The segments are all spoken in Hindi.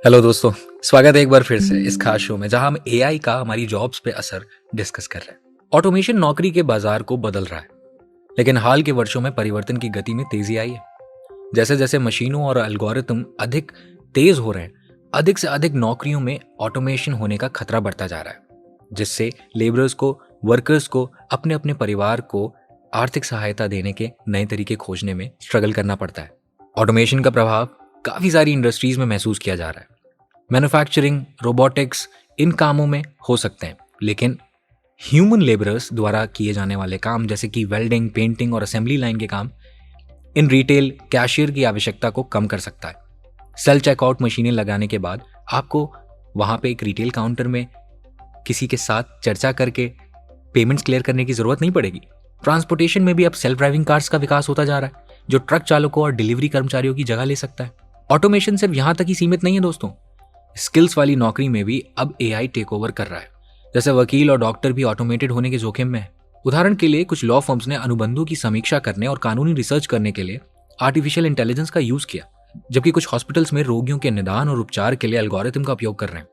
हेलो दोस्तों, स्वागत है एक बार फिर से इस खास शो में जहां हम एआई का हमारी जॉब्स पे असर डिस्कस कर रहे हैं। ऑटोमेशन नौकरी के बाजार को बदल रहा है, लेकिन हाल के वर्षों में परिवर्तन की गति में तेजी आई है। जैसे जैसे मशीनों और एल्गोरिथम अधिक तेज हो रहे हैं, अधिक से अधिक नौकरियों में ऑटोमेशन होने का खतरा बढ़ता जा रहा है, जिससे लेबरर्स को, वर्कर्स को अपने अपने परिवार को आर्थिक सहायता देने के नए तरीके खोजने में स्ट्रगल करना पड़ता है। ऑटोमेशन का प्रभाव काफी सारी इंडस्ट्रीज में महसूस किया जा रहा है। मैन्युफैक्चरिंग, रोबोटिक्स, इन कामों में हो सकते हैं, लेकिन ह्यूमन लेबरर्स द्वारा किए जाने वाले काम जैसे कि वेल्डिंग, पेंटिंग और असेंबली लाइन के काम इन रिटेल कैशियर की आवश्यकता को कम कर सकता है। सेल्फ चेकआउट मशीनें लगाने के बाद आपको वहां पे एक रिटेल काउंटर में किसी के साथ चर्चा करके पेमेंट्स क्लियर करने की जरूरत नहीं पड़ेगी। ट्रांसपोर्टेशन में भी अब सेल्फ ड्राइविंग कार्स का विकास होता जा रहा है, जो ट्रक चालकों और डिलीवरी कर्मचारियों की जगह ले सकता है। ऑटोमेशन सिर्फ यहां तक ही सीमित नहीं है दोस्तों, स्किल्स वाली नौकरी में भी अब एआई टेक ओवर कर रहा है। जैसे वकील और डॉक्टर भी ऑटोमेटेड होने के जोखिम में है। उदाहरण के लिए कुछ लॉ फर्म्स ने अनुबंधों की समीक्षा करने और कानूनी रिसर्च करने के लिए आर्टिफिशियल इंटेलिजेंस का यूज किया, जबकि कुछ हॉस्पिटल्स में रोगियों के निदान और उपचार के लिए एल्गोरिथम का उपयोग कर रहे हैं।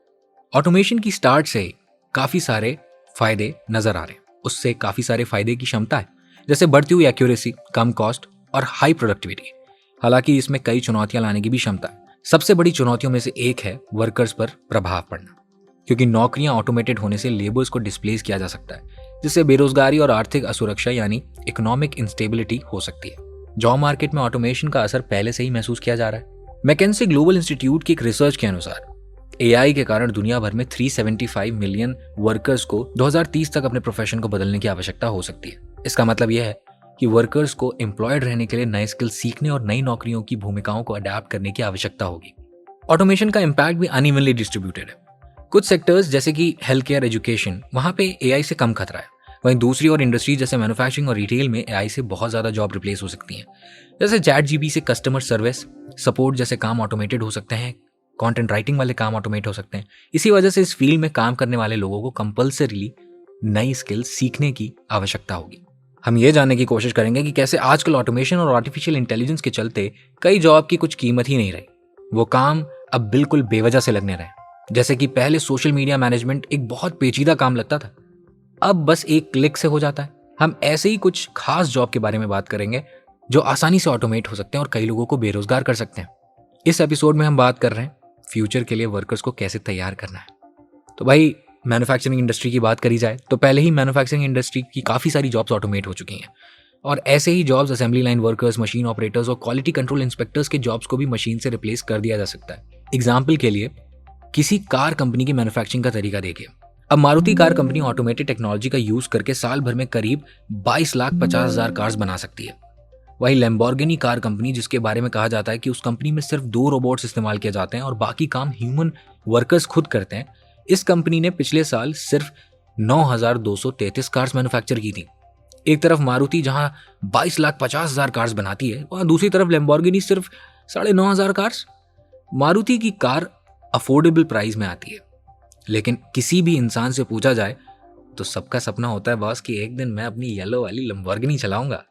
ऑटोमेशन की स्टार्ट से ही काफी सारे फायदे नजर आ रहे हैं। उससे काफी सारे फायदे की क्षमता है, जैसे बढ़ती हुई एक्यूरेसी, कम कॉस्ट और हाई प्रोडक्टिविटी। हालांकि इसमें कई चुनौतियां लाने की भी क्षमता है। सबसे बड़ी चुनौतियों में से एक है वर्कर्स पर प्रभाव पड़ना, क्योंकि नौकरियां ऑटोमेटेड होने से लेबर्स को डिस्प्लेस किया जा सकता है, जिससे बेरोजगारी और आर्थिक असुरक्षा यानी इकोनॉमिक इंस्टेबिलिटी हो सकती है। जॉब मार्केट में ऑटोमेशन का असर पहले से ही महसूस किया जा रहा है। मैकेंसी ग्लोबल इंस्टीट्यूट की एक रिसर्च के अनुसार एआई के कारण दुनिया भर में 375 मिलियन वर्कर्स को 2030 तक अपने प्रोफेशन को बदलने की आवश्यकता हो सकती है। इसका मतलब यह है कि वर्कर्स को एम्प्लॉयड रहने के लिए नए स्किल सीखने और नई नौकरियों की भूमिकाओं को अडेप्ट करने की आवश्यकता होगी। ऑटोमेशन का इम्पैक्ट भी अनइवनली डिस्ट्रीब्यूटेड है। कुछ सेक्टर्स जैसे कि हेल्थ केयर, एजुकेशन, वहां पे एआई से कम खतरा है। वहीं दूसरी और इंडस्ट्री जैसे मैन्युफैक्चरिंग और रिटेल में एआई से बहुत ज्यादा जॉब रिप्लेस हो सकती हैं। जैसे चैट जीपीटी से कस्टमर सर्विस सपोर्ट जैसे काम ऑटोमेटेड हो सकते हैं, कंटेंट राइटिंग वाले काम ऑटोमेट हो सकते हैं। इसी वजह से इस फील्ड में काम करने वाले लोगों को कंपल्सरीली नई स्किल सीखने की आवश्यकता होगी। हम ये जानने की कोशिश करेंगे कि कैसे आजकल ऑटोमेशन और आर्टिफिशियल इंटेलिजेंस के चलते कई जॉब की कुछ कीमत ही नहीं रही। वो काम अब बिल्कुल बेवजह से लगने रहे। जैसे कि पहले सोशल मीडिया मैनेजमेंट एक बहुत पेचीदा काम लगता था, अब बस एक क्लिक से हो जाता है। हम ऐसे ही कुछ खास जॉब के बारे में बात करेंगे जो आसानी से ऑटोमेट हो सकते हैं और कई लोगों को बेरोजगार कर सकते हैं। इस एपिसोड में हम बात कर रहे हैं फ्यूचर के लिए वर्कर्स को कैसे तैयार करना है। तो भाई, मैन्युफैक्चरिंग इंडस्ट्री की बात करी जाए तो पहले ही मैन्युफैक्चरिंग इंडस्ट्री की काफ़ी सारी जॉब्स ऑटोमेट हो चुकी हैं, और ऐसे ही jobs assembly line workers, machine operators और क्वालिटी कंट्रोल इंस्पेक्टर्स के जॉब्स को भी मशीन से रिप्लेस कर दिया जा सकता है। एग्जाम्पल के लिए किसी कार कंपनी की मैन्युफैक्चरिंग का तरीका देखिए। अब Maruti car company automated technology का यूज करके साल भर में करीब 22,50,000 कार्स बना सकती है। वही लैम्बोर्गिनी कार कंपनी, जिसके बारे में कहा जाता है कि उस कंपनी में सिर्फ 2 रोबोट्स इस्तेमाल किए जाते हैं और बाकी काम ह्यूमन वर्कर्स खुद करते हैं, इस कंपनी ने पिछले साल सिर्फ 9,233 कार्स मैन्युफैक्चर की थी। एक तरफ मारुति जहां 22,50,000 कार्स बनाती है, वहां दूसरी तरफ लैम्बोर्गिनी सिर्फ 9,500 कार्स। मारुति की कार अफोर्डेबल प्राइस में आती है, लेकिन किसी भी इंसान से पूछा जाए तो सबका सपना होता है बॉस कि एक दिन मैं अपनी येलो वाली लैम्बोर्गिनी चलाऊंगा।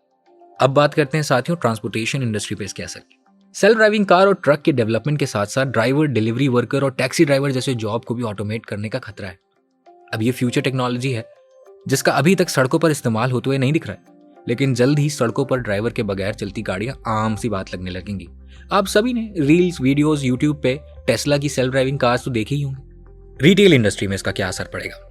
अब बात करते हैं साथियों ट्रांसपोर्टेशन इंडस्ट्री पे इसके असर की। सेल्फ ड्राइविंग कार और ट्रक के डेवलपमेंट के साथ साथ ड्राइवर, डिलीवरी वर्कर और टैक्सी ड्राइवर जैसे जॉब को भी ऑटोमेट करने का खतरा है। अब ये फ्यूचर टेक्नोलॉजी है जिसका अभी तक सड़कों पर इस्तेमाल होते हुए नहीं दिख रहा है, लेकिन जल्द ही सड़कों पर ड्राइवर के बगैर चलती गाड़ियां आम सी बात लगने लगेंगी। आप सभी ने रील्स, वीडियोस यूट्यूब पे टेस्ला की सेल्फ ड्राइविंग कार्स तो देखे ही होंगे। रिटेल इंडस्ट्री में इसका क्या असर पड़ेगा?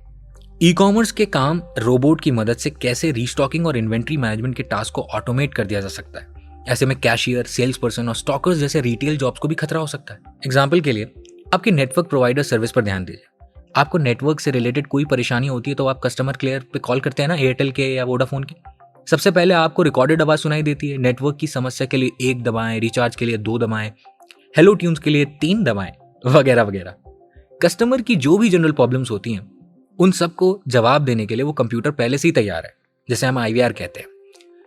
ई कॉमर्स के काम रोबोट की मदद से कैसे रीस्टॉकिंग और इन्वेंट्री मैनेजमेंट के टास्क को ऑटोमेट कर दिया जा सकता है। ऐसे में कैशियर, सेल्स पर्सन और स्टॉकर्स जैसे रिटेल जॉब्स को भी खतरा हो सकता है। एग्जाम्पल के लिए आपके नेटवर्क प्रोवाइडर सर्विस पर ध्यान दीजिए। आपको नेटवर्क से रिलेटेड कोई परेशानी होती है तो आप कस्टमर केयर पे कॉल करते हैं ना, एयरटेल के या वोडाफोन के। सबसे पहले आपको रिकॉर्डेड आवाज सुनाई देती है। नेटवर्क की समस्या के लिए 1 दबाएं, रिचार्ज के लिए 2 दबाएं, हेलो ट्यून्स के लिए 3 दबाएं, वगैरह वगैरह। कस्टमर की जो भी जनरल प्रॉब्लम्स होती हैं उन सबको जवाब देने के लिए वो कंप्यूटर पहले से ही तैयार है, जिसे हम आईवीआर कहते हैं।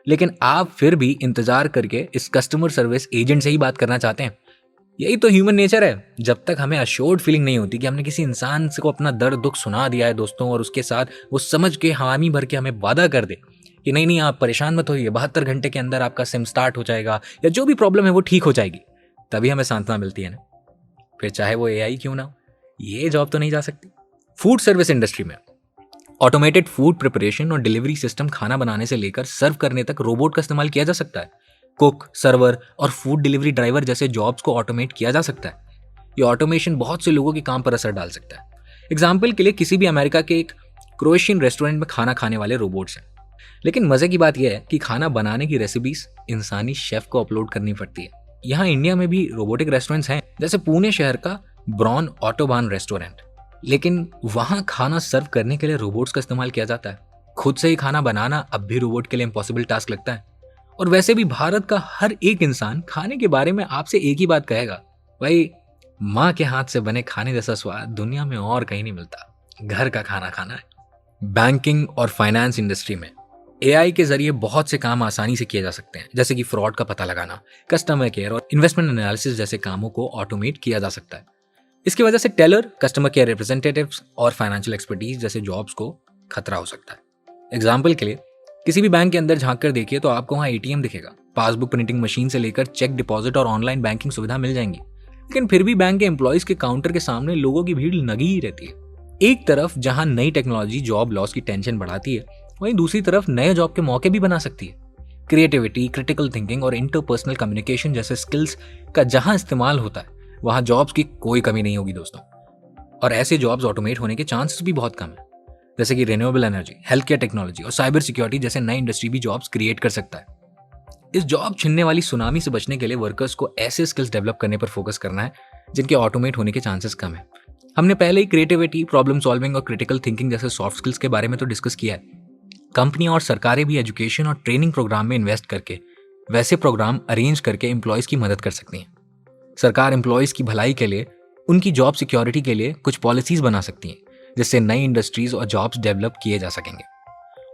लेकिन आप फिर भी इंतजार करके इस कस्टमर सर्विस एजेंट से ही बात करना चाहते हैं। यही तो ह्यूमन नेचर है। जब तक हमें अश्योर्ड फीलिंग नहीं होती कि हमने किसी इंसान को अपना दर्द दुख सुना दिया है दोस्तों, और उसके साथ वो समझ के हामी भर के हमें वादा कर दे कि नहीं नहीं आप परेशान मत होइए, 72 घंटे के अंदर आपका सिम स्टार्ट हो जाएगा या जो भी प्रॉब्लम है वो ठीक हो जाएगी, तभी हमें सांत्वना मिलती है ना। फिर चाहे वो एआई क्यों ना हो, ये जॉब तो नहीं जा सकती। फूड सर्विस इंडस्ट्री में ऑटोमेटेड फूड प्रिपरेशन और डिलीवरी सिस्टम, खाना बनाने से लेकर सर्व करने तक रोबोट का इस्तेमाल किया जा सकता है। कुक, सर्वर और फूड डिलीवरी ड्राइवर जैसे जॉब्स को ऑटोमेट किया जा सकता है। ये ऑटोमेशन बहुत से लोगों के काम पर असर डाल सकता है। एग्जाम्पल के लिए किसी भी अमेरिका के एक क्रोएशियन रेस्टोरेंट में खाना खाने वाले रोबोट्स हैं। लेकिन मजे की बात यह है कि खाना बनाने की रेसिपीज इंसानी शेफ को अपलोड करनी पड़ती है। यहाँ इंडिया में भी रोबोटिक रेस्टोरेंट्स हैं, जैसे पुणे शहर का ब्रॉन ऑटोबान रेस्टोरेंट। लेकिन वहां खाना सर्व करने के लिए रोबोट्स का इस्तेमाल किया जाता है। खुद से ही खाना बनाना अब भी रोबोट के लिए इम्पॉसिबल टास्क लगता है। और वैसे भी भारत का हर एक इंसान खाने के बारे में आपसे एक ही बात कहेगा, भाई माँ के हाथ से बने खाने जैसा स्वाद दुनिया में और कहीं नहीं मिलता, घर का खाना खाना है। बैंकिंग और फाइनेंस इंडस्ट्री में एआई के जरिए बहुत से काम आसानी से किए जा सकते हैं, जैसे कि फ्रॉड का पता लगाना, कस्टमर केयर और इन्वेस्टमेंट एनालिसिस जैसे कामों को ऑटोमेट किया जा सकता है। इसकी वजह से टेलर, कस्टमर केयर रिप्रेजेंटेटिव्स और फाइनेंशियल एक्सपर्टीज जैसे जॉब्स को खतरा हो सकता है। एग्जाम्पल के लिए किसी भी बैंक के अंदर झांक कर देखिए तो आपको वहाँ एटीएम दिखेगा, पासबुक प्रिंटिंग मशीन से लेकर चेक डिपॉजिट और ऑनलाइन बैंकिंग सुविधा मिल जाएंगी। लेकिन फिर भी बैंक के एम्प्लॉयज के काउंटर के सामने लोगों की भीड़ लगी ही रहती है। एक तरफ जहां नई टेक्नोलॉजी जॉब लॉस की टेंशन बढ़ाती है, वहीं दूसरी तरफ नए जॉब के मौके भी बना सकती है। क्रिएटिविटी, क्रिटिकल थिंकिंग और इंटरपर्सनल कम्युनिकेशन जैसे स्किल्स का जहां इस्तेमाल होता है, वहां जॉब्स की कोई कमी नहीं होगी दोस्तों। और ऐसे जॉब्स ऑटोमेट होने के चांसेस भी बहुत कम है, जैसे कि renewable energy, health care technology और साइबर सिक्योरिटी जैसे नई इंडस्ट्री भी जॉब्स क्रिएट कर सकता है। इस जॉब छिनने वाली सुनामी से बचने के लिए वर्कर्स को ऐसे स्किल्स डेवलप करने पर फोकस करना है जिनके ऑटोमेट होने के चांसेस कम है। हमने पहले ही क्रिएटिविटी, प्रॉब्लम सॉल्विंग और क्रिटिकल थिंकिंग जैसे सॉफ्ट स्किल्स के बारे में तो डिस्कस किया है। कंपनियां और सरकारें भी एजुकेशन और ट्रेनिंग प्रोग्राम में इन्वेस्ट करके वैसे प्रोग्राम अरेंज करके एम्प्लॉयज की मदद कर सकती हैं। सरकार एम्प्लॉयज की भलाई के लिए, उनकी जॉब सिक्योरिटी के लिए कुछ पॉलिसीज बना सकती हैं, जिससे नई इंडस्ट्रीज और जॉब्स डेवलप किए जा सकेंगे।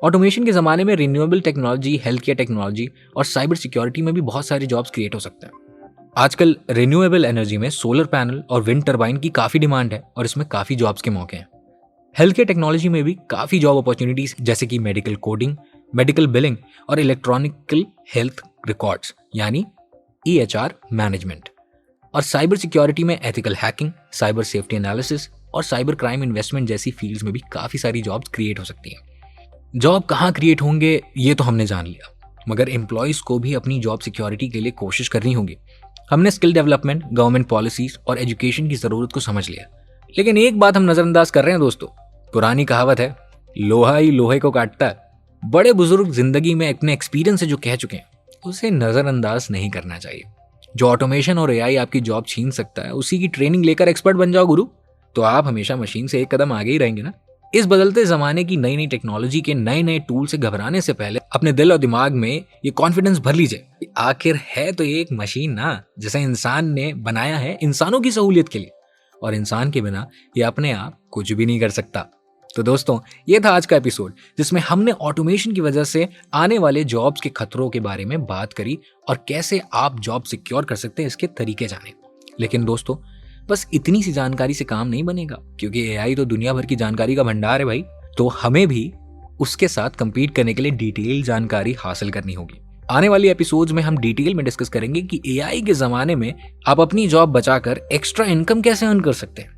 ऑटोमेशन के जमाने में renewable technology, health care technology और साइबर सिक्योरिटी में भी बहुत सारे जॉब्स क्रिएट हो सकते हैं। आजकल रिन्यूएबल एनर्जी में सोलर पैनल और विंड टरबाइन की काफी डिमांड है और इसमें काफी जॉब्स के मौके हैं। हेल्थ केयर टेक्नोलॉजी में भी काफी जॉब अपॉर्चुनिटीज, जैसे कि मेडिकल कोडिंग, मेडिकल बिलिंग और इलेक्ट्रॉनिकल हेल्थ रिकॉर्ड्स यानी EHR मैनेजमेंट। और साइबर सिक्योरिटी में ethical hacking, cyber safety analysis और साइबर क्राइम इन्वेस्टमेंट जैसी फील्ड्स में भी काफी सारी जॉब्स क्रिएट हो सकती हैं। जॉब कहाँ क्रिएट होंगे ये तो हमने जान लिया, मगर एम्प्लॉयज को भी अपनी जॉब सिक्योरिटी के लिए कोशिश करनी होगी। हमने स्किल डेवलपमेंट, गवर्नमेंट पॉलिसीज और एजुकेशन की जरूरत को समझ लिया, लेकिन एक बात हम नजरअंदाज कर रहे हैं दोस्तों। पुरानी कहावत है, लोहा ही लोहे को काटता है। बड़े बुजुर्ग जिंदगी में अपने एक्सपीरियंस से जो कह चुके हैं, उसे नजरअंदाज नहीं करना चाहिए। जो ऑटोमेशन और एआई आपकी जॉब छीन सकता है, उसी की ट्रेनिंग लेकर एक्सपर्ट बन जाओ गुरु, तो आप हमेशा मशीन से एक कदम आगे ही रहेंगे ना। इस बदलते जमाने की नई नई टेक्नोलॉजी के नए नए टूल से घबराने से पहले अपने दिल और दिमाग में ये कॉन्फिडेंस भर लीजिए, आखिर है तो ये एक मशीन ना, जिसे इंसान ने बनाया है इंसानों की सहूलियत के लिए, और इंसान के बिना ये अपने आप कुछ भी नहीं कर सकता। तो दोस्तों, ये था आज का एपिसोड, जिसमें हमने ऑटोमेशन की वजह से आने वाले जॉब्स के खतरों के बारे में बात करी और कैसे आप जॉब सिक्योर कर सकते हैं, इसके तरीके जाने। लेकिन दोस्तों, बस इतनी सी जानकारी से काम नहीं बनेगा, क्योंकि एआई तो दुनिया भर की जानकारी का भंडार है भाई। तो हमें भी उसके साथ कंपीट करने के लिए डिटेल जानकारी हासिल करनी होगी। आने वाली एपिसोड्स में हम डिटेल में डिस्कस करेंगे कि एआई के जमाने में आप अपनी जॉब बचाकर एक्स्ट्रा इनकम कैसे अर्न कर सकते हैं।